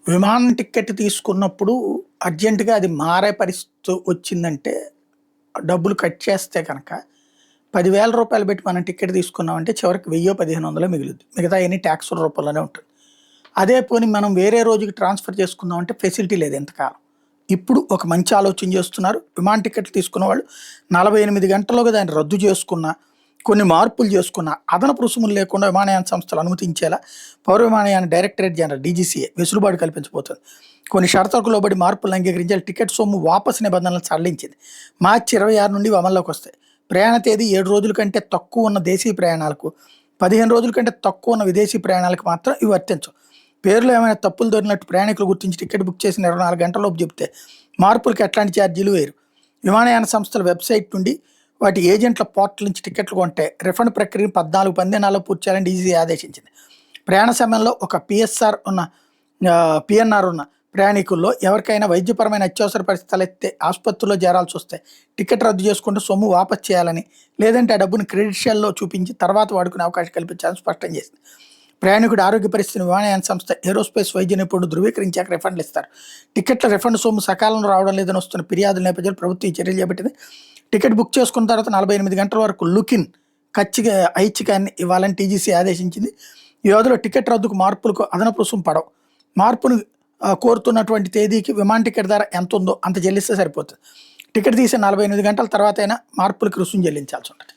విమానం టికెట్ తీసుకున్నప్పుడు అర్జెంట్‌గా అది మారే పరిస్థితి వచ్చిందంటే, డబ్బులు కట్ చేస్తే కనుక రూ. 10,000 పెట్టి మనం టికెట్ తీసుకున్నామంటే చివరికి 1000, 1500 మిగులుద్ది. మిగతాయన్నీ టాక్సుల రూపంలోనే ఉంటుంది. అదే పోనీ మనం వేరే రోజుకి ట్రాన్స్‌ఫర్ చేసుకుందామంటే ఫెసిలిటీ లేదు ఇంతకాలం. ఇప్పుడు ఒక మంచి ఆలోచన చేస్తున్నారు. విమాన టికెట్లు తీసుకున్న వాళ్ళు 48 గంటల్లోగా దాన్ని రద్దు చేసుకున్నా, కొన్ని మార్పులు చేసుకున్నా, అదనపు రుసుములు లేకుండా విమానయాన సంస్థలు అనుమతించేలా పౌర విమానయాన డైరెక్టరేట్ జనరల్ డీజీసీఏ వెసులుబాటు కల్పించబోతోంది. కొన్ని షరతులకు లోబడి మార్పులను అంగీకరించాలి. టికెట్ సొమ్ము వాపసు నిబంధనలు సడలించింది. మార్చి 26 నుండి అమల్లోకి వస్తాయి. ప్రయాణ తేదీ 7 రోజుల కంటే తక్కువ ఉన్న దేశీయ ప్రయాణాలకు, 15 రోజుల కంటే తక్కువ ఉన్న విదేశీ ప్రయాణాలకు మాత్రం ఇవి వర్తించవు. పేర్లో ఏమైనా తప్పులు దొరికినట్టు ప్రయాణికులు గుర్తించి టికెట్ బుక్ చేసిన 24 గంటలలోపు చెబితే మార్పులకి ఎట్లాంటి ఛార్జీలు వేరు. విమానయాన సంస్థల వెబ్సైట్ నుండి వాటి ఏజెంట్ల పోర్టల్ నుంచి టికెట్లు కొంటే రిఫండ్ ప్రక్రియను 14 నెలల్లో పూర్తి చేయాలని డీజీసీ ఆదేశించింది. ప్రయాణ సమయంలో ఒక పిఎన్ఆర్ ఉన్న ప్రయాణికుల్లో ఎవరికైనా వైద్యపరమైన అత్యవసర పరిస్థితులు ఎత్తే ఆసుపత్రిలో చేరాల్సి వస్తే టికెట్ రద్దు చేసుకుంటూ సొమ్ము వాపసు చేయాలని, లేదంటే ఆ డబ్బును క్రెడిట్ షెల్లో చూపించి తర్వాత వాడుకునే అవకాశం కల్పించాలని స్పష్టం చేసింది. ప్రయాణికుడి ఆరోగ్య పరిస్థితిని విమానయాన సంస్థ ఏరోస్పేస్ వైద్య నిపుణుడు ధృవీకరించాక రిఫండ్లు ఇస్తారు. టికెట్ల రిఫండ్ సొమ్ము సకాలంలో రావడం లేదని వస్తున్న ఫిర్యాదుల నేపథ్యంలో ప్రభుత్వం ఈ చర్యలు చేపట్టింది. టికెట్ బుక్ చేసుకున్న తర్వాత 48 గంటల వరకు లుకిన్ ఐచ్ఛికాన్ని ఇవ్వాలని టీజీసీ ఆదేశించింది. ఈ వ్యవధిలో టికెట్ రద్దుకు మార్పులకు అదనపు రుసుము పడవు. మార్పును కోరుతున్నటువంటి తేదీకి విమాన టికెట్ ధర ఎంత ఉందో అంత చెల్లిస్తే సరిపోతుంది. టికెట్ తీసిన 48 గంటల తర్వాత అయినా మార్పులకు రుసుము చెల్లించాల్సి ఉంటుంది.